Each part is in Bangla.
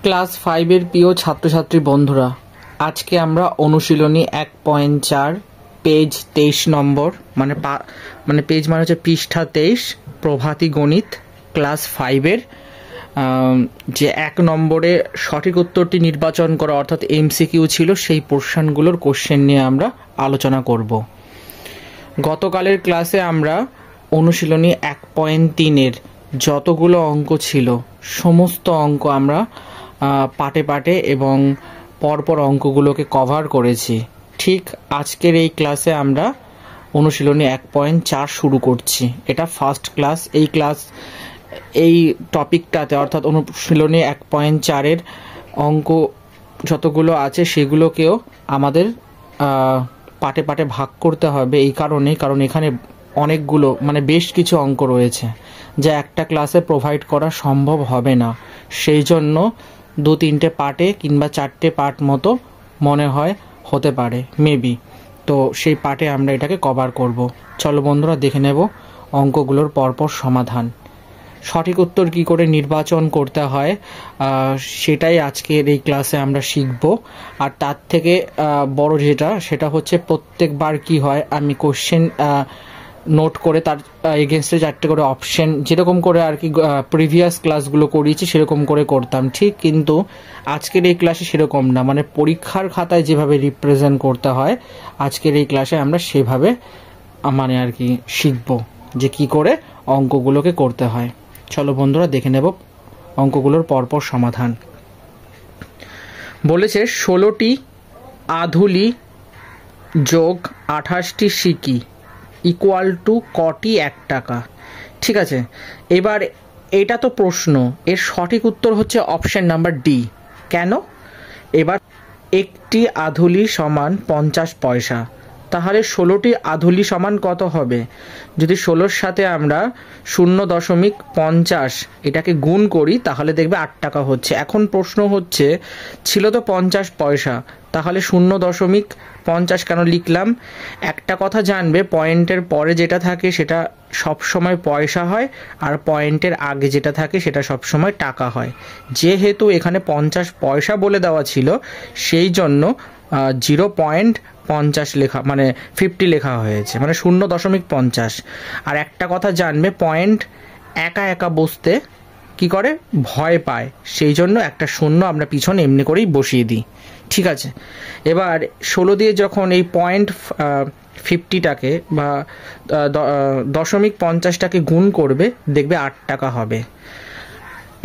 ক্লাস 5-এর প্রিয় ছাত্রছাত্রী বন্ধুরা, আজকে আমরা অনুশীলনী 1.4 পেজ 23 নম্বর মানে পেজ মানে হচ্ছে পৃষ্ঠা 23 প্রভাতী গণিত ক্লাস 5-এর যে 1 নম্বরে সঠিক উত্তরটি নির্বাচন করা অর্থাৎ এমসিকিউ ছিল সেই পোর্শনগুলোর কোশ্চেন নিয়ে আমরা আলোচনা করব। গতকালের ক্লাসে আমরা অনুশীলনী 1.3-এর যতগুলো অঙ্ক ছিল সমস্ত অঙ্ক আমরা পাটে পাটে এবং পরপর অঙ্কগুলোকে কভার করেছি। ঠিক আজকের এই ক্লাসে আমরা অনুশীলনী 1.4 শুরু করছি। এটা ফার্স্ট ক্লাস। এই টপিকটাতে অর্থাৎ অনুশীলনী 1.4-এর অঙ্ক যতগুলো আছে সেগুলোকেও আমাদের পাটে পাটে ভাগ করতে হবে কারণ এখানে অনেকগুলো মানে বেশ কিছু অঙ্ক রয়েছে যা একটা ক্লাসে প্রোভাইড করা সম্ভব হবে না। সেই জন্য 2-3টে পার্টে কিংবা 4টে পার্ট মতো মনে হয় হতে পারে মেবি। তো সেই পার্টে আমরা এটাকে কভার করব। চলো বন্ধুরা দেখে নেব অঙ্কগুলোর পরপর সমাধান। সঠিক উত্তর কি করে নির্বাচন করতে হয় সেটাই আজকের এই ক্লাসে আমরা শিখব। আর তার থেকে বড় সেটা হচ্ছে প্রত্যেকবার কি হয় আমি কোশ্চেন নোট করে তার এগেনস্টে 4টে করে অপশন যেরকম করে আর কি প্রিভিয়াস ক্লাসগুলো করিয়েছি সেরকম করে করতাম ঠিক, কিন্তু আজকের এই ক্লাসে সেরকম না, মানে পরীক্ষার খাতায় যেভাবে রিপ্রেজেন্ট করতে হয় আজকের এই ক্লাসে আমরা সেভাবে মানে আর কি শিখব যে কি করে অঙ্কগুলোকে করতে হয়। চলো বন্ধুরা দেখে নেব অঙ্কগুলোর পরপর সমাধান। বলেছে 16টি আধুলি যোগ 28টি সিকি ইকুয়াল টু কটি 1 টাকা। ঠিক আছে, এবার এটা তো প্রশ্ন, এর সঠিক উত্তর হচ্ছে অপশন নাম্বার ডি। কেন? এবার একটি আধুলি সমান 50 পয়সা, তাহলে 16টি আধুলি সমান কত হবে? যদি 16-র সাথে আমরা 0.50 এটাকে গুণ করি তাহলে দেখবে 8 টাকা হচ্ছে। এখন প্রশ্ন হচ্ছে ছিল তো 50 পয়সা, তাহলে 0.50 কেন লিখলাম? একটা কথা জানবে, পয়েন্টের পরে যেটা থাকে সেটা সবসময় পয়সা হয় আর পয়েন্টের আগে যেটা থাকে সেটা সবসময় টাকা হয়। যেহেতু এখানে 50 পয়সা বলে দেওয়া ছিল সেই জন্য 0.50 লেখা মানে 50 লেখা হয়েছে, মানে 0.50। আর একটা কথা জানবে, পয়েন্ট একা একা বসতে কি করে ভয় পায়, সেই জন্য একটা 0 আমরা পিছনে এমনি করেই বসিয়ে দিই। ঠিক আছে, এবার 16 দিয়ে যখন এই 0.50টাকে বা 0.50টাকে গুণ করবে দেখবে 8 টাকা হবে।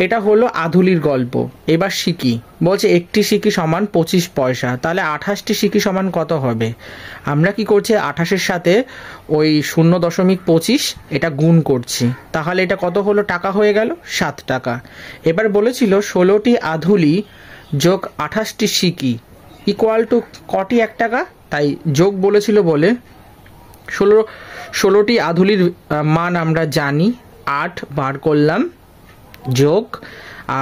এটা হলো আধুলির গল্প। এবার সিকি বলছে একটি সিকি সমান 25 পয়সা, তাহলে 28টি সিকি সমান কত হবে? আমরা কি করছি 28-এর সাথে ওই 0.25 এটা গুণ করছি, তাহলে এটা কত হলো টাকা হয়ে গেল 7 টাকা। এবার বলেছিল 16টি আধুলি যোগ 28টি সিকি ইকুয়াল টু কটি 1 টাকা, তাই যোগ বলেছিল বলে 16টি আধুলির মান আমরা জানি 8 বার করলাম, যোগ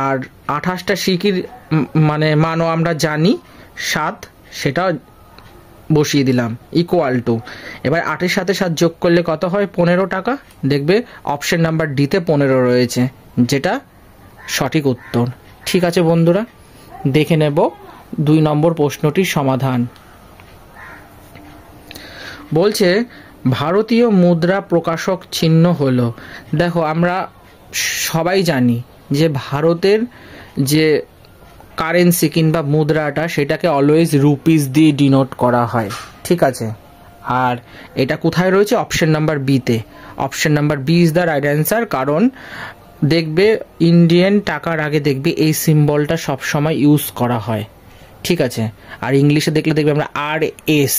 আর 28টা সিকির মানে মানও আমরা জানি 7, সেটা বসিয়ে দিলাম ইকুয়াল টু। এবার 8-এর সাথে 7 যোগ করলে কত হয়? 15 টাকা। দেখবে অপশন নাম্বার ডিতে 15 রয়েছে, যেটা সঠিক উত্তর। ঠিক আছে বন্ধুরা, দেখে নেব 2 নম্বর প্রশ্নটির সমাধান। বলছে ভারতীয় মুদ্রা প্রকাশক চিহ্ন হলো। দেখো আমরা সবাই জানি যে ভারতের যে কারেন্সি কিংবা মুদ্রাটা সেটাকে অলওয়েজ রুপিস দিয়ে ডিনোট করা হয়। ঠিক আছে, আর এটা কোথায় রয়েছে? অপশন নাম্বার বিতে। Option number B is the right answer. কারণ দেখবে ইন্ডিয়ান টাকার আগে দেখবে এই সিম্বলটা সবসময় ইউজ করা হয়। ঠিক আছে, আর ইংলিশে দেখলে দেখবে আমরা RS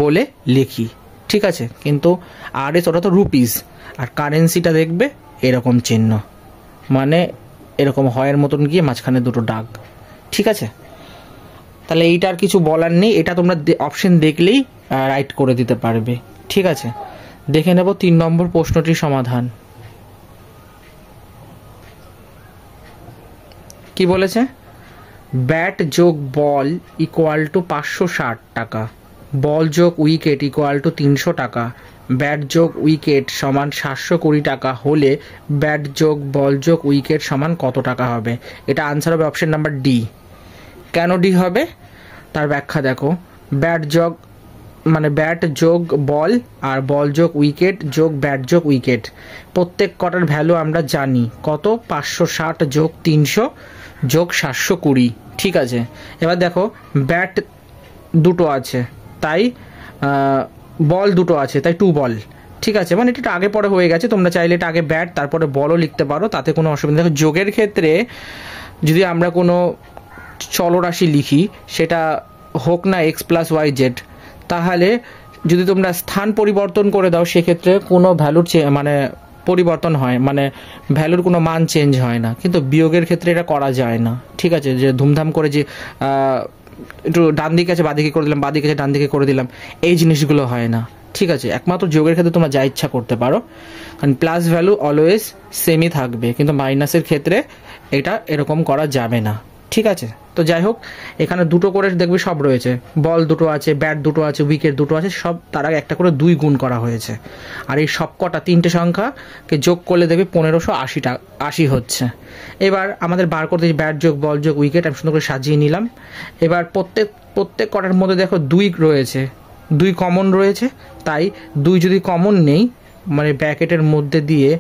বলে লিখি। ঠিক আছে, কিন্তু RS ওটা তো রুপিস, আর কারেন্সিটা দেখবে এরকম চিহ্ন, মানে এরকম হয়ের মতন গিয়ে মাঝখানে 2টো দাগ। ঠিক আছে, তাহলে এইটার কিছু বলার নেই, এটা তোমরা অপশন দেখলেই রাইট করে দিতে পারবে। ঠিক আছে, দেখে নেব 3 নম্বর প্রশ্নটির সমাধান। কি বলেছে? ব্যাট যোগ বল ইকুয়াল টু 560 টাকা, বল যোগ উইকেট ইকুয়াল টু 300 টাকা, ব্যাট যোগ উইকেট সমান 720 টাকা হলে ব্যাট যোগ বল যোগ উইকেট সমান কত টাকা হবে? এটা আনসার হবে অপশন নাম্বার ডি। কেন ডি হবে তার ব্যাখ্যা দেখো। ব্যাট যোগ মানে ব্যাট যোগ বল আর বল যোগ উইকেট যোগ ব্যাট যোগ উইকেট, প্রত্যেক কটার ভ্যালু আমরা জানি কত, 560 যোগ 300 যোগ 720। ঠিক আছে, এবার দেখো ব্যাট দুটো আছে তাই বল দুটো আছে তাই 2 বল। ঠিক আছে, মানে এটা আগে পরে হয়ে গেছে, তোমরা চাইলে এটা আগে ব্যাট তারপরে বলও লিখতে পারো, তাতে কোনো অসুবিধা। দেখো যোগের ক্ষেত্রে যদি আমরা কোনো চলরাশি লিখি, সেটা হোক না এক্স প্লাস ওয়াই জেড, তাহলে যদি তোমরা স্থান পরিবর্তন করে দাও সেক্ষেত্রে কোনো ভ্যালুর মানে পরিবর্তন হয়, মানে ভ্যালুর কোনো মান চেঞ্জ হয় না। কিন্তু বিয়োগের ক্ষেত্রে এটা করা যায় না। ঠিক আছে, যে ধুমধাম করে যে একটু ডান দিকে আছে বাদিকে করে দিলাম, বাদিকে আছে ডান দিকে করে দিলাম, এই জিনিসগুলো হয় না। ঠিক আছে, একমাত্র যোগের ক্ষেত্রে তোমরা যা ইচ্ছা করতে পারো, কারণ প্লাস ভ্যালু অলওয়েজ সেমই থাকবে, কিন্তু মাইনাসের ক্ষেত্রে এটা এরকম করা যাবে না। ঠিক আছে, তো যাই হোক, এখানে দুটো করে দেখবে সব রয়েছে, বল দুটো আছে, ব্যাট দুটো আছে, উইকেট দুটো আছে, সব তার আগে একটা করে 2 গুণ করা হয়েছে। আর এই সব কটা 3টে সংখ্যাকে যোগ করলে দেখবে 1580 হচ্ছে। এবার আমাদের বার করতে ব্যাট যোগ বল যোগ উইকেট আমি সুন্দর করে সাজিয়ে নিলাম। এবার প্রত্যেক কটার মধ্যে দেখো 2 রয়েছে, 2 কমন রয়েছে, তাই 2 যদি কমন নেই, মানে ব্র্যাকেটের মধ্যে দিয়ে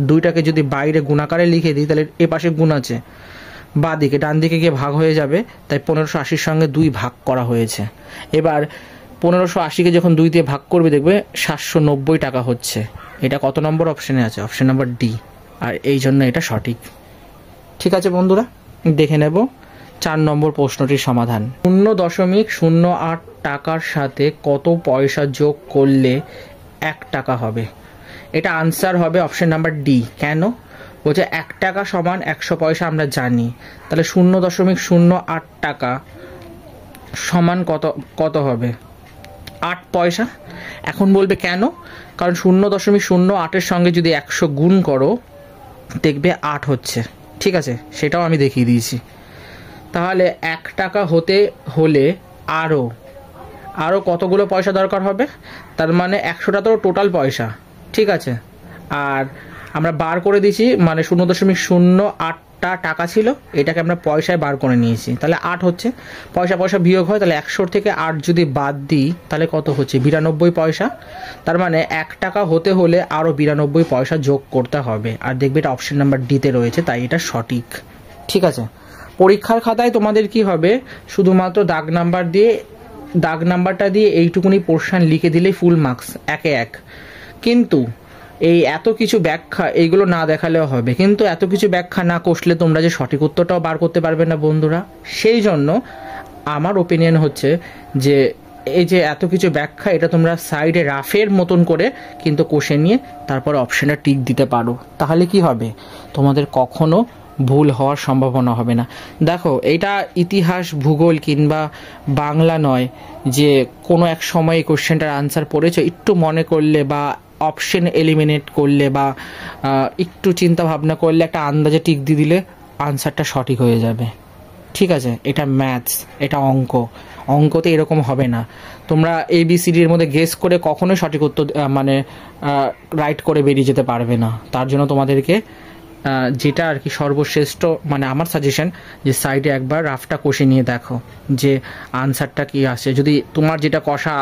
2টাকে যদি বাইরে গুণাকারে লিখে দিই, তাহলে এ পাশে গুণ আছে, বা দিকে ডান দিকে গিয়ে ভাগ হয়ে যাবে, তাই 1580-র সঙ্গে 2 ভাগ করা হয়েছে। এবার 1580-কে যখন 2 দিয়ে ভাগ করবে দেখবে 790 টাকা হচ্ছে। এটা কত নম্বর অপশনে আছে? অপশন নাম্বার ডি, আর এই জন্য এটা সঠিক। ঠিক আছে বন্ধুরা, দেখে নেব 4 নম্বর প্রশ্নটির সমাধান। 0.08 টাকার সাথে কত পয়সা যোগ করলে 1 টাকা হবে? এটা আনসার হবে অপশন নাম্বার ডি। কেন বলছে 1 টাকা সমান 100 পয়সা আমরা জানি, তাহলে 0.08 টাকা সমান কত হবে? 8 পয়সা। এখন বলবে কেন? কারণ 0.08-এর সঙ্গে যদি 100 গুণ করো দেখবে 8 হচ্ছে। ঠিক আছে, সেটাও আমি দেখিয়ে দিয়েছি। তাহলে 1 টাকা হতে হলে আরও কতগুলো পয়সা দরকার হবে? তার মানে 100টা তো টোটাল পয়সা। ঠিক আছে, আর আমরা বার করে দিয়েছি, মানে 0.08টা টাকা ছিল, এটাকে আমরা পয়সায় বার করে নিয়েছি, তাহলে 8 হচ্ছে। পয়সা বিয়োগ হয়, তাহলে 100 থেকে 8 যদি বাদ দিই তাহলে কত হচ্ছে? 92 পয়সা। তার মানে 1 টাকা হতে হলে আরও 92 পয়সা যোগ করতে হবে, আর দেখবে এটা অপশন নাম্বার ডিতে রয়েছে, তাই এটা সঠিক। ঠিক আছে, পরীক্ষার খাতায় তোমাদের কি হবে, শুধুমাত্র দাগ নাম্বারটা দিয়ে এইটুকুনি পোর্শন লিখে দিলেই ফুল মার্কস, 1-এ 1। কিন্তু এই এত কিছু ব্যাখ্যা এইগুলো না দেখালেও হবে, কিন্তু এত কিছু ব্যাখ্যা না কষলে তোমরা যে সঠিক উত্তরটাও বার করতে পারবে না বন্ধুরা। সেই জন্য আমার ওপিনিয়ন হচ্ছে যে এই যে এত কিছু ব্যাখ্যা, এটা তোমরা সাইডে রাফের মতন করে কিন্তু কষে নিয়ে তারপর অপশনে টিক দিতে পারো, তাহলে কি হবে, তোমাদের কখনো ভুল হওয়ার সম্ভাবনা হবে না। দেখো, এটা ইতিহাস ভূগোল কিংবা বাংলা নয় যে কোনো এক সময় এই কোশ্চেনটার আনসার পড়েছো, একটু মনে করলে বা অপশন এলিমিনেট করলে বা একটু চিন্তা ভাবনা করলে একটা আন্দাজে টিক দিয়ে দিলে আনসারটা সঠিক হয়ে যাবে। ঠিক আছে, এটা ম্যাথস, এটা অঙ্কতে এরকম হবে না। তোমরা ABCDর মধ্যে গেস করে কখনোই সঠিক উত্তর মানে রাইট করে বেরিয়ে যেতে পারবে না। তার জন্য তোমাদেরকে যেটা আর কি সর্বশ্রেষ্ঠ, মানে আমার সাজেশন, যে সাইডে একবার রাফটা কষে নিয়ে দেখো যে আনসারটা কি আসে। যদি তোমার যেটা কষা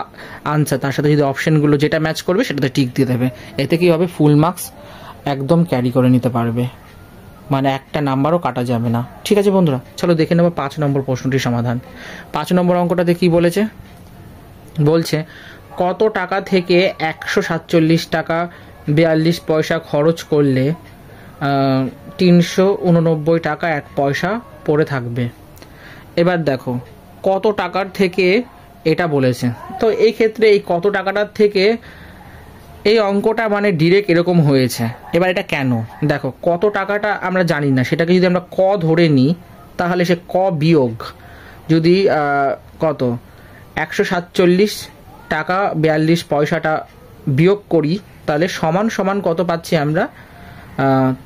আনসার তার সাথে যদি অপশনগুলো যেটা ম্যাচ করবে সেটাতে টিক দিয়ে দেবে, এতে কি হবে, ফুল মার্কস একদম ক্যারি করে নিতে পারবে, মানে একটা নাম্বারও কাটা যাবে না। ঠিক আছে বন্ধুরা, চলো দেখে নেবো 5 নম্বর প্রশ্নটির সমাধান। 5 নম্বর অঙ্কটাতে কি বলেছে? বলছে কত টাকা থেকে 147 টাকা 42 পয়সা খরচ করলে 389 টাকা 1 পয়সা পড়ে থাকবে। এবার দেখো কত টাকার থেকে এটা বলেছে, তো এই ক্ষেত্রে এই কত টাকাটার থেকে এই অঙ্কটা মানে ডিরেক্ট এরকম হয়েছে। এবার এটা কেন? দেখো, কত টাকাটা আমরা জানি না, সেটাকে যদি আমরা ক ধরে নিই তাহলে সে ক বিয়োগ যদি কত 147 টাকা 42 পয়সাটা বিয়োগ করি, তাহলে সমান কত পাচ্ছি আমরা?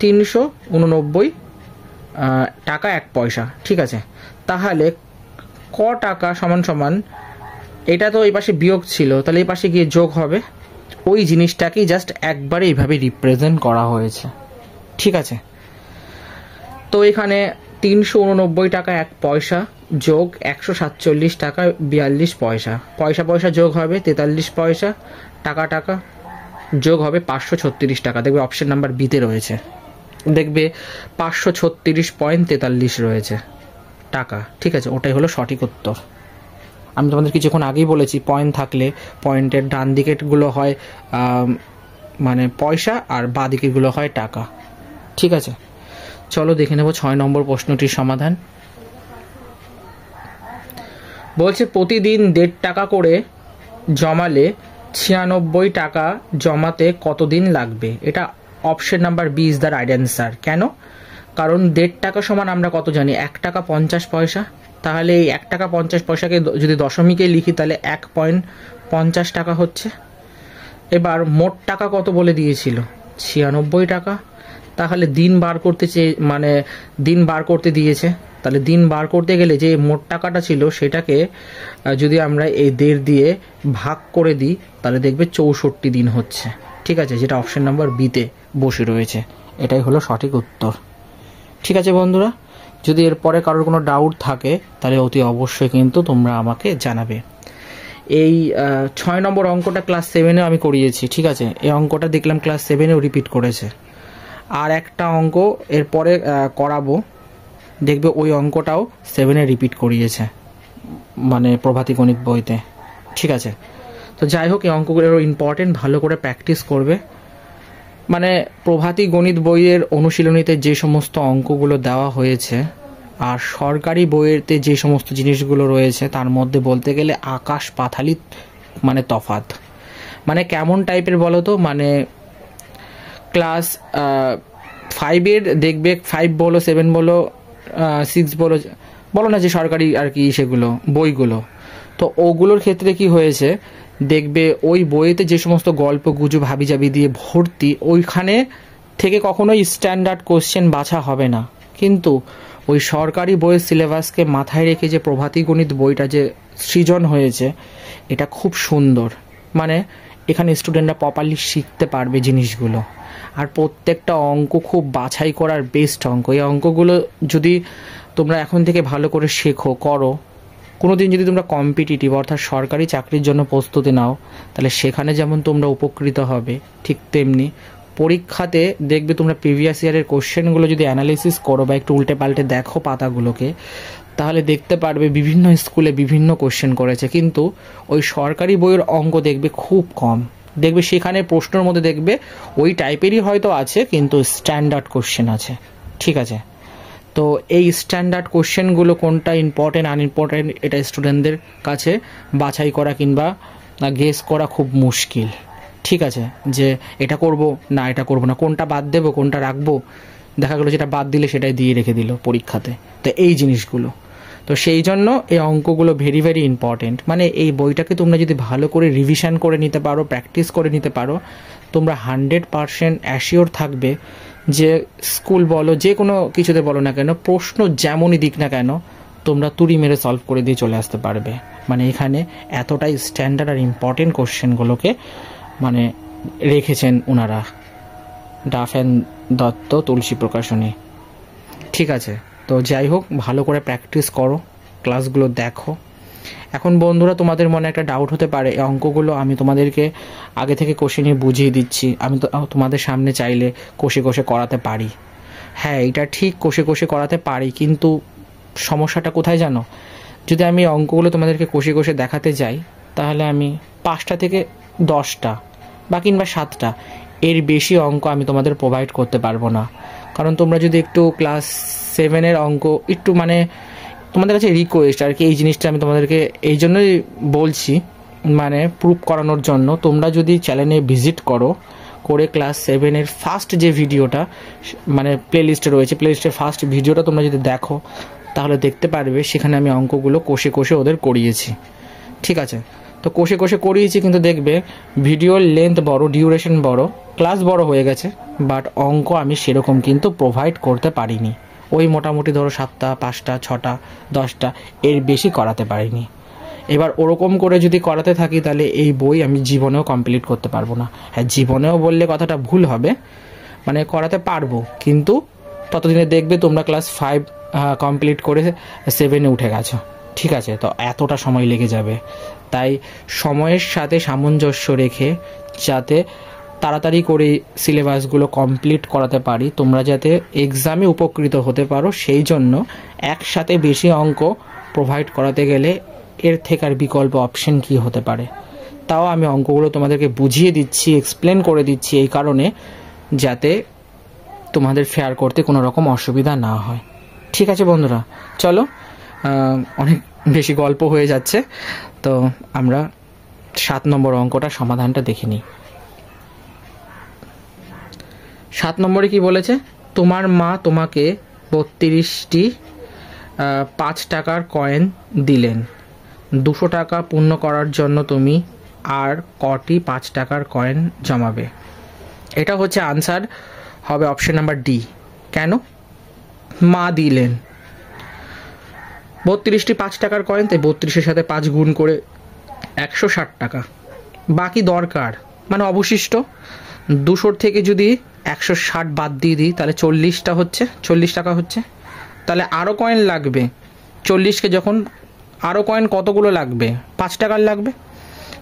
389 টাকা 1 পয়সা। ঠিক আছে, তাহলে ক টাকা সমান এটা তো এই পাশে বিয়োগ ছিল, তাহলে এই পাশে গিয়ে যোগ হবে, ওই জিনিসটাকেই জাস্ট একবারে এইভাবে রিপ্রেজেন্ট করা হয়েছে। ঠিক আছে, তো এখানে 389 টাকা 1 পয়সা যোগ 147 টাকা 42 পয়সা, পয়সা যোগ হবে 43 পয়সা, টাকা যোগ হবে 536 টাকা। দেখবে অপশন নাম্বার বিতে রয়েছে, দেখবে 536.43 রয়েছে টাকা। ঠিক আছে, ওটাই হলো সঠিক উত্তর। আমি তোমাদের কিছুক্ষণ আগেই বলেছি পয়েন্ট থাকলে পয়েন্টের ডান দিকেরগুলো হয় মানে পয়সা আর বাঁ দিকেরগুলো হয় টাকা। ঠিক আছে, চলো দেখে নেব 6 নম্বর প্রশ্নটির সমাধান। বলছে প্রতিদিন 1.5 টাকা করে জমালে 96 টাকা জমাতে কতদিন লাগবে? এটা option number B is the right answer. কেন? কারণ 1.5 টাকা সমান আমরা কত জানি, 1 টাকা 50 পয়সা। তাহলে এই 1 টাকা 50 পয়সাকে যদি দশমিকে লিখি তাহলে 1.50 টাকা হচ্ছে। এবার মোট টাকা কত বলে দিয়েছিল? 96 টাকা। তাহলে দিন বার করতে মানে দিন বার করতে দিয়েছে, তাহলে দিন বার করতে গেলে যে মোট টাকাটা ছিল সেটাকে যদি আমরা এই 1.5 দিয়ে ভাগ করে দিই তাহলে দেখবে 64 দিন হচ্ছে। ঠিক আছে, যেটা অপশন নাম্বার বিতে বসে রয়েছে, এটাই হলো সঠিক উত্তর। ঠিক আছে বন্ধুরা, যদি এরপরে কারোর কোনো ডাউট থাকে তাহলে অতি অবশ্যই কিন্তু তোমরা আমাকে জানাবে। এই 6 নম্বর অঙ্কটা ক্লাস 7-এ আমি করিয়েছি। ঠিক আছে, এই অঙ্কটা দেখলাম ক্লাস 7-এও রিপিট করেছে। আর একটা অঙ্ক এরপরে করাবো, দেখবে ওই অঙ্কটাও 7-এ রিপিট করিয়েছে, মানে প্রভাতী গণিত বইতে। ঠিক আছে, তো যাই হোক এই অঙ্কগুলো ইম্পর্টেন্ট, ভালো করে প্র্যাকটিস করবে। মানে প্রভাতী গণিত বইয়ের অনুশীলনীতে যে সমস্ত অঙ্কগুলো দেওয়া হয়েছে আর সরকারি বইয়েতে যে সমস্ত জিনিসগুলো রয়েছে তার মধ্যে বলতে গেলে আকাশ পাতালি মানে তফাৎ। মানে কেমন টাইপের বলো তো, মানে ক্লাস 5-এর দেখবে 5 বলো 7 বলো 6 বলো না যে সরকারি আর কি সেগুলো বইগুলো, তো ওগুলোর ক্ষেত্রে কি হয়েছে দেখবে ওই বইয়েতে যে সমস্ত গল্প গুজব হাবিজাবি দিয়ে ভর্তি, ওইখানে থেকে কখনোই স্ট্যান্ডার্ড কোশ্চেন বাছা হবে না। কিন্তু ওই সরকারি বইয়ের সিলেবাসকে মাথায় রেখে যে প্রভাতী গণিত বইটা যে সৃজন হয়েছে এটা খুব সুন্দর। মানে এখানে স্টুডেন্টরা প্রপারলি শিখতে পারবে জিনিসগুলো, আর প্রত্যেকটা অঙ্ক খুব বাছাই করার বেস্ট অঙ্ক। এই অঙ্কগুলো যদি তোমরা এখন থেকে ভালো করে শেখো করো, কোনো দিন যদি তোমরা কম্পিটিটিভ অর্থাৎ সরকারি চাকরির জন্য প্রস্তুতি নাও তাহলে সেখানে যেমন তোমরা উপকৃত হবে, ঠিক তেমনি পরীক্ষাতে দেখবে তোমরা প্রিভিয়াস ইয়ারের কোশ্চেনগুলো যদি অ্যানালিসিস করো বা একটু উল্টে পাল্টে দেখো পাতাগুলোকে, তাহলে দেখতে পারবে বিভিন্ন স্কুলে বিভিন্ন কোশ্চেন করেছে, কিন্তু ওই সরকারি বইয়ের অঙ্ক দেখবে খুব কম। দেখবে সেখানে প্রশ্নের মধ্যে দেখবে ওই টাইপেরই হয়তো আছে কিন্তু স্ট্যান্ডার্ড কোশ্চেন আছে। ঠিক আছে, তো এই স্ট্যান্ডার্ড কোশ্চেনগুলো কোনটা ইম্পর্টেন্ট আনইম্পর্টেন্ট এটা স্টুডেন্টদের কাছে বাছাই করা কিংবা গেস করা খুব মুশকিল। ঠিক আছে, যে এটা করব না এটা করব না, কোনটা বাদ দেবো কোনটা রাখবো, দেখা গেলো যেটা বাদ দিলে সেটাই দিয়ে রেখে দিল পরীক্ষাতে। তো এই জিনিসগুলো, তো সেই জন্য এই অঙ্কগুলো ভেরি ভেরি ইম্পর্টেন্ট। মানে এই বইটাকে তোমরা যদি ভালো করে রিভিশন করে নিতে পারো, প্র্যাকটিস করে নিতে পারো, তোমরা 100% অ্যাসিওর থাকবে যে স্কুল বলো যে কোনো কিছুতে বলো না কেন, প্রশ্ন যেমনই দিক না কেন তোমরা তুড়ি মেরে সলভ করে দিয়ে চলে আসতে পারবে। মানে এখানে এতটাই স্ট্যান্ডার্ড আর ইম্পর্টেন্ট কোশ্চেনগুলোকে মানে রেখেছেন ওনারা, ডাফ অ্যান্ড দত্ত তুলসী প্রকাশনী। ঠিক আছে, তো যাই হোক ভালো করে প্র্যাকটিস করো, ক্লাসগুলো দেখো। এখন বন্ধুরা তোমাদের মনে একটা ডাউট হতে পারে, এই অঙ্কগুলো আমি তোমাদেরকে আগে থেকে কষে নিয়ে বুঝিয়ে দিচ্ছি, আমি তো তোমাদের সামনে চাইলে কষে কষে করাতে পারি। হ্যাঁ এটা ঠিক, কষে কষে করাতে পারি, কিন্তু সমস্যাটা কোথায় জানো, যদি আমি অঙ্কগুলো তোমাদেরকে কষে কষে দেখাতে যাই তাহলে আমি 5টা থেকে 10টা বা কিংবা 7টা এর বেশি অঙ্ক আমি তোমাদের প্রোভাইড করতে পারবো না। কারণ তোমরা যদি একটু ক্লাস 7-এর অঙ্ক একটু মানে তোমাদের কাছে রিকোয়েস্ট আর কি, এই জিনিসটা আমি তোমাদেরকে এই জন্যই বলছি, মানে প্রুভ করানোর জন্য। তোমরা যদি চ্যানেলে ভিজিট করো করে ক্লাস 7-এর ফার্স্ট যে ভিডিওটা মানে প্লেলিস্টে রয়েছে, প্লেলিস্টের ফার্স্ট ভিডিওটা তোমরা যদি দেখো তাহলে দেখতে পারবে সেখানে আমি অঙ্কগুলো কষে কষে ওদের করিয়েছি। ঠিক আছে, তো কষে কষে করিয়েছি, কিন্তু দেখবে ভিডিওর লেন্থ বড়, ডিউরেশন বড়, ক্লাস বড় হয়ে গেছে, বাট অঙ্ক আমি সেরকম কিন্তু প্রোভাইড করতে পারিনি। ওই মোটামুটি ধরো 7টা 5টা 6টা 10টা এর বেশি করাতে পারিনি। এবার ওরকম করে যদি করাতে থাকি তাহলে এই বই আমি জীবনেও কমপ্লিট করতে পারবো না। হ্যাঁ, জীবনেও বললে কথাটা ভুল হবে, মানে করাতে পারবো, কিন্তু ততদিনে দেখবে তোমরা ক্লাস 5 কমপ্লিট করে 7-এ উঠে গেছো। ঠিক আছে, তো এতটা সময় লেগে যাবে। তাই সময়ের সাথে সামঞ্জস্য রেখে যাতে তাড়াতাড়ি করে সিলেবাসগুলো কমপ্লিট করাতে পারি, তোমরা যাতে এক্সামে উপকৃত হতে পারো, সেই জন্য একসাথে বেশি অঙ্ক প্রোভাইড করাতে গেলে এর থেকে আর বিকল্প অপশন কি হতে পারে। তাও আমি অঙ্কগুলো তোমাদেরকে বুঝিয়ে দিচ্ছি, এক্সপ্লেন করে দিচ্ছি এই কারণে যাতে তোমাদের ফেয়ার করতে কোনো রকম অসুবিধা না হয়। ঠিক আছে বন্ধুরা, চলো, অনেক বেশি গল্প হয়ে যাচ্ছে, তো আমরা 7 নম্বর অঙ্কটা সমাধানটা দেখে নিই। 7 নম্বরে কি বলেছে, তোমার মা তোমাকে 32টি 5 টাকার কয়েন দিলেন, 200 টাকা পূর্ণ করার জন্য তুমি আর কটি 5 টাকার কয়েন জমাবে? এটা হচ্ছে আনসার হবে অপশন নাম্বার ডি। কেন? মা দিলেন 32টি 5 টাকার কয়েন, তাই 32-এর সাথে 5 গুণ করে 160 টাকা। বাকি দরকার মানে অবশিষ্ট 200 থেকে যদি 160 বাদ দিয়ে দিই তাহলে 40 টাকা হচ্ছে। তাহলে আরও কয়েন লাগবে 40কে, যখন আরও কয়েন কতগুলো লাগবে? 5 টাকার লাগবে।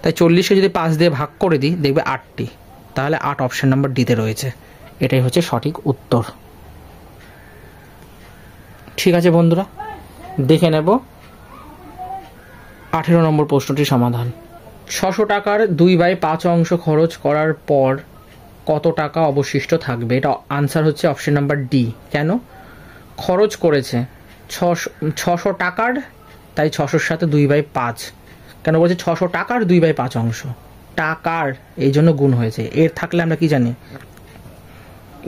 তাই 40কে যদি 5 দিয়ে ভাগ করে দিই দেখবে 8টি, তাহলে 8 অপশন নাম্বার ডিতে রয়েছে। এটাই হচ্ছে সঠিক উত্তর। ঠিক আছে বন্ধুরা, দেখে নেব 18 নম্বর প্রশ্নটির সমাধান। 600 টাকার 2/5 অংশ খরচ করার পর কত টাকা অবশিষ্ট থাকবে? এটা আনসার হচ্ছে অপশন নাম্বার ডি। কেন? খরচ করেছে 600 টাকার, তাই 600-র সাথে 2/5। কেন বলছে 600 টাকার 2/5 অংশ? টাকার, এই জন্য গুণ হয়েছে। এর থাকলে আমরা কি জানি,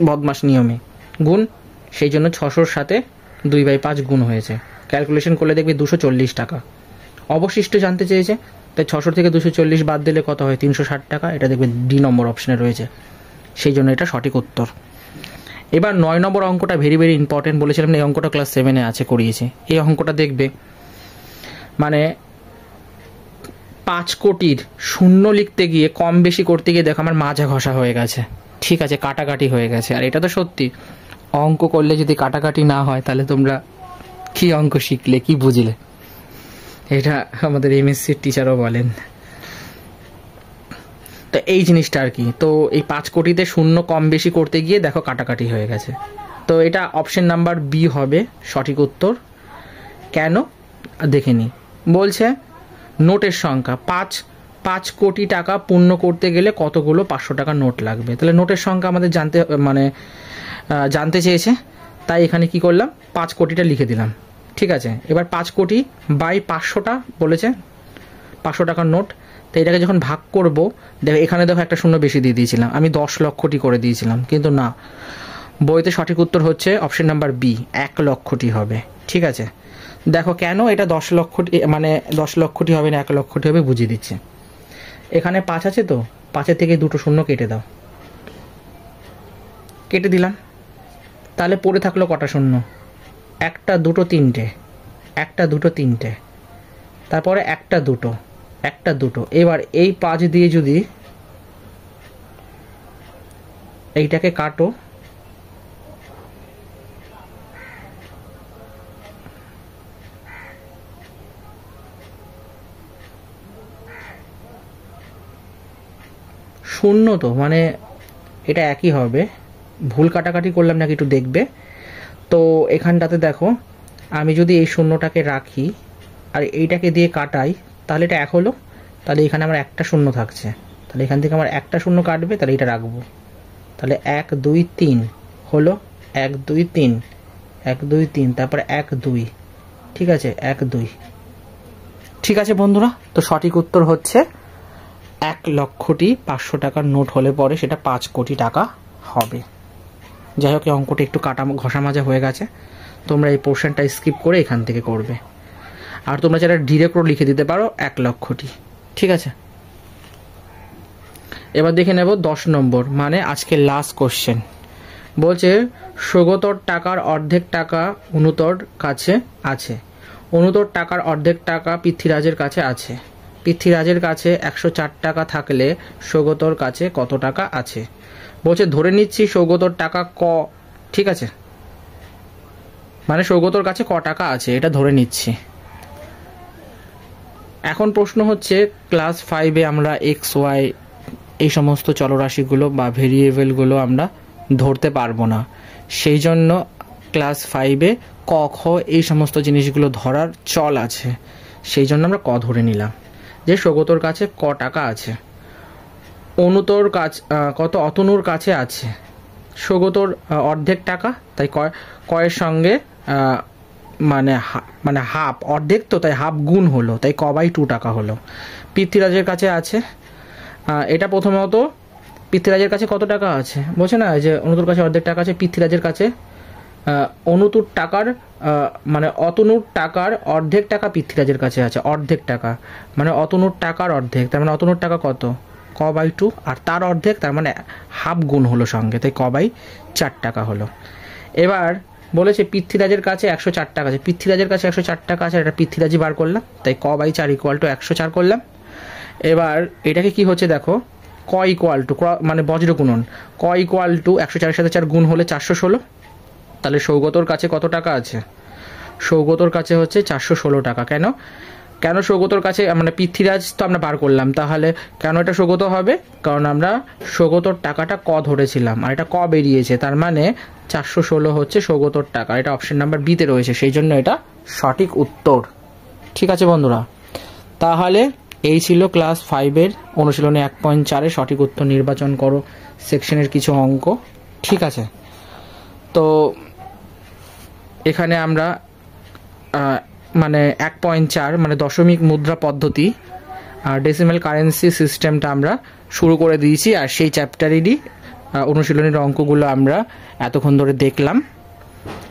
বদমাস নিয়মে গুণ, সেই জন্য 600-র সাথে 2/5 গুণ হয়েছে। ক্যালকুলেশন করলে দেখবে 240 টাকা। অবশিষ্ট জানতে চেয়েছে, তাই 600 থেকে 240 বাদ দিলে কত হয়? 360 টাকা। এটা দেখবে ডি নম্বর অপশনে রয়েছে, সেই জন্য এটা সঠিক উত্তর। এবার 9 নম্বর অঙ্কটা ভেরি ভেরি ইম্পর্টেন্ট, বলেছিলাম না এই অঙ্কটা ক্লাস 7-এ আছে, করিয়েছে। এই অঙ্কটা দেখবে, মানে 5 কোটির শূন্য লিখতে গিয়ে কম বেশি করতে গিয়ে দেখো আমার মাজা ঘষা হয়ে গেছে। ঠিক আছে, কাটাকাটি হয়ে গেছে। আর এটা তো সত্যি, অঙ্ক করলে যদি কাটাকাটি না হয় তাহলে তোমরা কি অঙ্ক শিখলে, কি বুঝলে? এটা আমাদের এমএসসির টিচারও বলেন। তো এই জিনিসটা আর কি, তো এই 5 কোটিতে শূন্য কম বেশি করতে গিয়ে দেখো কাটাকাটি হয়ে গেছে। তো এটা অপশন নাম্বার বি হবে সঠিক উত্তর। কেন দেখে নি, বলছে নোটের সংখ্যা 5 কোটি টাকা পূর্ণ করতে গেলে কতগুলো 500 টাকার নোট লাগবে। তাহলে নোটের সংখ্যা আমাদের জানতে চেয়েছে, তাই এখানে কি করলাম, 5 কোটিটা লিখে দিলাম। ঠিক আছে, এবার 5 কোটি বাই 500টা বলেছে 500 টাকার নোট। তো এটাকে যখন ভাগ করব, দেখো এখানে দেখো একটা শূন্য বেশি দিয়ে দিয়েছিলাম, আমি 10 লক্ষটি করে দিয়েছিলাম, কিন্তু না, বইতে সঠিক উত্তর হচ্ছে অপশন নাম্বার বি, 1 লক্ষটি হবে। ঠিক আছে, দেখো কেন এটা 10 লক্ষটি, মানে 10 লক্ষটি হবে না 1 লক্ষটি হবে, বুঝিয়ে দিচ্ছে। এখানে 5 আছে, তো 5-এর থেকে 2টো শূন্য কেটে দাও, কেটে দিলাম। তাহলে পড়ে থাকলো কটা শূন্য? 1, 2, 3টে, 1, 2, 3টে, তারপরে 1, 2, 1, 2। এবার এই 5 দিয়ে যদি এইটাকে কাটো, শূন্য, তো মানে এটা একই হবে। ভুল কাটাকাটি করলাম নাকি একটু দেখবে। তো এখানটাতে দেখো, আমি যদি এই শূন্যটাকে রাখি আর এইটাকে দিয়ে কাটাই তাহলে এটা 1 হলো। তাহলে এখানে আমার একটা শূন্য থাকছে, তাহলে এখান থেকে আমার একটা শূন্য কাটবে, তাহলে এটা রাখবো। তাহলে 1, 2, 3 হলো, 1, 2, 3, 1, 2, 3, তারপরে 1, 2। ঠিক আছে, 1, 2। ঠিক আছে বন্ধুরা, তো সঠিক উত্তর হচ্ছে 1 লক্ষটি 500 টাকার নোট হলে পরে সেটা 5 কোটি টাকা হবে। যাই হোক, এই অঙ্কটা একটু ঘষা মাজা হয়ে গেছে, তোমরা এই পোর্শনটা স্কিপ করে এখান থেকে করবে। আর তোমরা যারা ডিরেক্টও লিখে দিতে পারো 1 লক্ষটি। ঠিক আছে, এবার দেখে নেব 10 নম্বর, মানে আজকে লাস্ট কোশ্চেন। বলছে সগতর টাকার অর্ধেক টাকা অনুতর কাছে আছে, অনুতর টাকার অর্ধেক টাকা পৃথ্বীরাজের কাছে আছে। পৃথ্বীরাজের কাছে 104 টাকা থাকলে সৌগতর কাছে কত টাকা আছে? বলছে ধরে নিচ্ছি সৌগতর টাকা ঠিক আছে, মানে সৌগতর কাছে ক টাকা আছে এটা ধরে নিচ্ছি। এখন প্রশ্ন হচ্ছে ক্লাস 5-এ আমরা এক্স ওয়াই এই সমস্ত চলরাশিগুলো বা ভেরিয়েবলগুলো আমরা ধরতে পারবো না, সেই জন্য ক্লাস 5-এ ক খ এই সমস্ত জিনিসগুলো ধরার চল আছে, সেই জন্য আমরা ক ধরে নিলাম যে সৌগতর কাছে ক টাকা আছে। অনুতর কাছে কত? অতনুর কাছে আছে সৌগতর অর্ধেক টাকা, তাই কয়ের সঙ্গে মানে হাফ, অর্ধেক তো তাই হাফ গুণ হলো, তাই ক/2 টাকা হলো। পৃথ্বীরাজের কাছে আছে, এটা প্রথমত পৃথ্বীরাজের কাছে কত টাকা আছে বলছে না, যে অনুতুর কাছে অর্ধেক টাকা আছে। পৃথ্বীরাজের কাছে অনুতুর টাকার মানে অতনুর টাকার অর্ধেক টাকা পৃথ্বীরাজের কাছে আছে, অর্ধেক টাকা মানে অতনুর টাকার অর্ধেক, তার মানে অতনুর টাকা কত? ক/2, আর তার অর্ধেক তার মানে হাফ গুণ হলো সঙ্গে, তাই ক/4 টাকা হলো। এবার বলেছে পৃথ্বীরাজের কাছে 104 টাকা আছে, পৃথ্বীরাজের কাছে 104 টাকা আছে, এটা পৃথ্বীরাজই বার করলাম, তাই ক/4 = 104 করলাম। এবার এটাকে কি হচ্ছে দেখো, ক মানে বজ্র গুণন, ক = 104-এর সাথে 4 গুণ হলে 416, তাহলে সৌগতর কাছে কত টাকা আছে? সৌগতর কাছে হচ্ছে 416 টাকা। কেন কেন সৌগতর কাছে, মানে পৃথ্বীরাজ তো আমরা বার করলাম, তাহলে কেন এটা সৌগত হবে? কারণ আমরা সৌগতর টাকাটা ক ধরেছিলাম আর এটা ক বেরিয়েছে, তার মানে 416 হচ্ছে সৌগতর টাকা। এটা অপশন নাম্বার বিতে রয়েছে, সেই জন্য এটা সঠিক উত্তর। ঠিক আছে বন্ধুরা, তাহলে এই ছিল ক্লাস 5-এর অনুশীলনী 1.4-এ সঠিক উত্তর নির্বাচন করো সেকশনের কিছু অঙ্ক। ঠিক আছে, তো এখানে আমরা মানে 1.4 মানে দশমিক মুদ্রা পদ্ধতি আর ডেসিমাল কারেন্সি সিস্টেমটা আমরা শুরু করে দিয়েছি, আর সেই চ্যাপ্টারেরই অনুশীলনীর অঙ্কগুলো আমরা এতক্ষণ ধরে দেখলাম।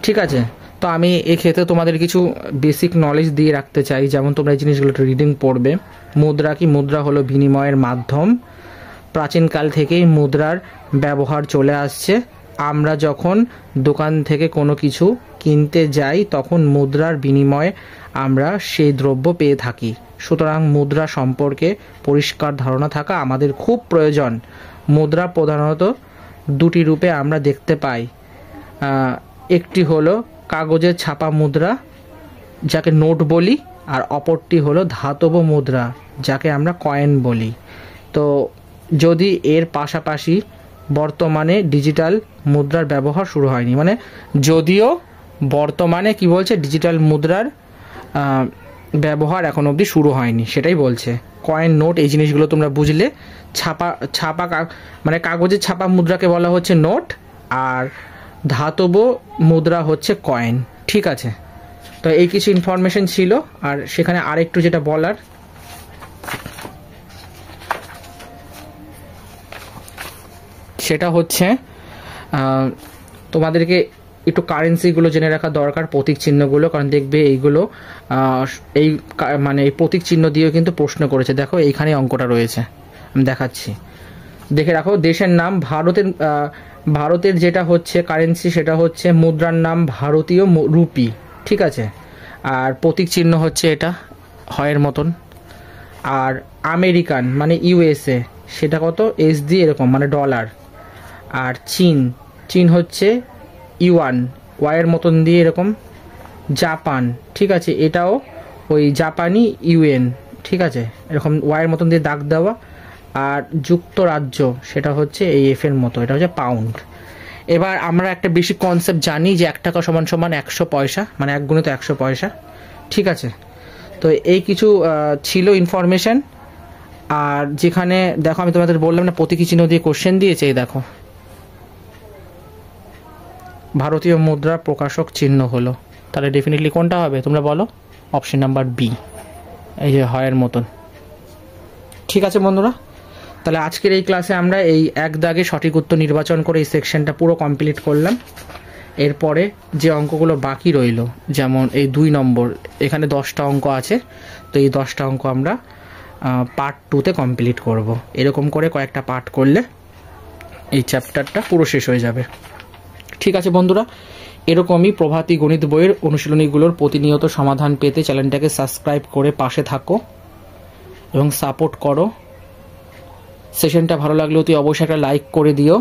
ঠিক আছে, তো আমি এক্ষেত্রে তোমাদের কিছু বেসিক নলেজ দিয়ে রাখতে চাই, যেমন তোমরা এই জিনিসগুলো রিডিং পড়বে। মুদ্রা কি? মুদ্রা হলো বিনিময়ের মাধ্যম। প্রাচীনকাল থেকেই মুদ্রার ব্যবহার চলে আসছে। আমরা যখন দোকান থেকে কোনো কিছু কিনতে যাই তখন মুদ্রার বিনিময়ে আমরা সেই দ্রব্য পেয়ে থাকি। সুতরাং মুদ্রা সম্পর্কে পরিষ্কার ধারণা থাকা আমাদের খুব প্রয়োজন। মুদ্রা প্রধানত দুটি রূপে আমরা দেখতে পাই, একটি হলো কাগজের ছাপা মুদ্রা যাকে নোট বলি, আর অপরটি হলো ধাতব মুদ্রা যাকে আমরা কয়েন বলি। তো যদি এর পাশাপাশি বর্তমানে ডিজিটাল মুদ্রার ব্যবহার শুরু হয়নি, মানে যদিও বর্তমানে কি বলছে, ডিজিটাল মুদ্রার ব্যবহার এখন অবধি শুরু হয়নি, সেটাই বলছে। কয়েন, নোট এই জিনিসগুলো তোমরা বুঝলে। ছাপা মানে কাগজের ছাপা মুদ্রাকে বলা হচ্ছে নোট, আর ধাতব মুদ্রা হচ্ছে কয়েন। ঠিক আছে, তো এই কিছু ইনফরমেশন ছিল। আর সেখানে আরেকটু যেটা বলার, সেটা হচ্ছে তোমাদেরকে একটু কারেন্সিগুলো জেনে রাখা দরকার, প্রতীক চিহ্নগুলো, কারণ দেখবে এইগুলো এই মানে এই প্রতীক চিহ্ন দিয়েও কিন্তু প্রশ্ন করেছে। দেখো এইখানে অঙ্কটা রয়েছে, আমি দেখাচ্ছি, দেখে রাখো। দেশের নাম ভারতের যেটা হচ্ছে কারেন্সি সেটা হচ্ছে মুদ্রার নাম ভারতীয় রুপি। ঠিক আছে, আর প্রতীক চিহ্ন হচ্ছে এটা হয়ের মতন। আর আমেরিকান মানে ইউএসএ সেটা কত? এস দিয়ে এরকম মানে ডলার। আর চীন হচ্ছে ইউয়ান, ওয়াইয়ের মতন দিয়ে এরকম। জাপান, ঠিক আছে, এটাও ওই জাপানি ইউএন, ঠিক আছে, এরকম ওয়াইয়ের মতন দিয়ে দাগ দেওয়া। আর যুক্তরাজ্য সেটা হচ্ছে এই এফের মতো, এটা হচ্ছে পাউন্ড। এবার আমরা একটা বেশি কনসেপ্ট জানি যে 1 টাকা = 100 পয়সা, মানে 1 গুণিত 100 পয়সা। ঠিক আছে, তো এই কিছু ছিল ইনফরমেশন। আর যেখানে দেখো আমি তোমাদের বললাম না প্রতীকী চিহ্ন দিয়ে কোশ্চেন দিয়েছে, এই দেখো ভারতীয় মুদ্রা প্রকাশক চিহ্ন হলো, তাহলে ডেফিনেটলি কোনটা হবে তোমরা বলো? অপশন নাম্বার বি, এই যে হয়ের মতন। ঠিক আছে বন্ধুরা, তাহলে আজকের এই ক্লাসে আমরা এই এক দাগে সঠিক উত্তর নির্বাচন করে এই সেকশনটা পুরো কমপ্লিট করলাম। এরপরে যে অঙ্কগুলো বাকি রইল, যেমন এই 2 নম্বর, এখানে 10টা অঙ্ক আছে, তো এই 10টা অঙ্ক আমরা পার্ট 2-তে কমপ্লিট করব। এরকম করে কয়েকটা পার্ট করলে এই চ্যাপ্টারটা পুরো শেষ হয়ে যাবে। ঠিক আছে বন্ধুরা, এরকমই প্রভাতী গণিত বইয়ের অনুশীলনীগুলোর প্রতিনিয়ত সমাধান পেতে চ্যানেলটাকে সাবস্ক্রাইব করে পাশে থাকো এবং সাপোর্ট করো। সেশনটা ভালো লাগলে অতি অবশ্যই একটা লাইক করে দিও।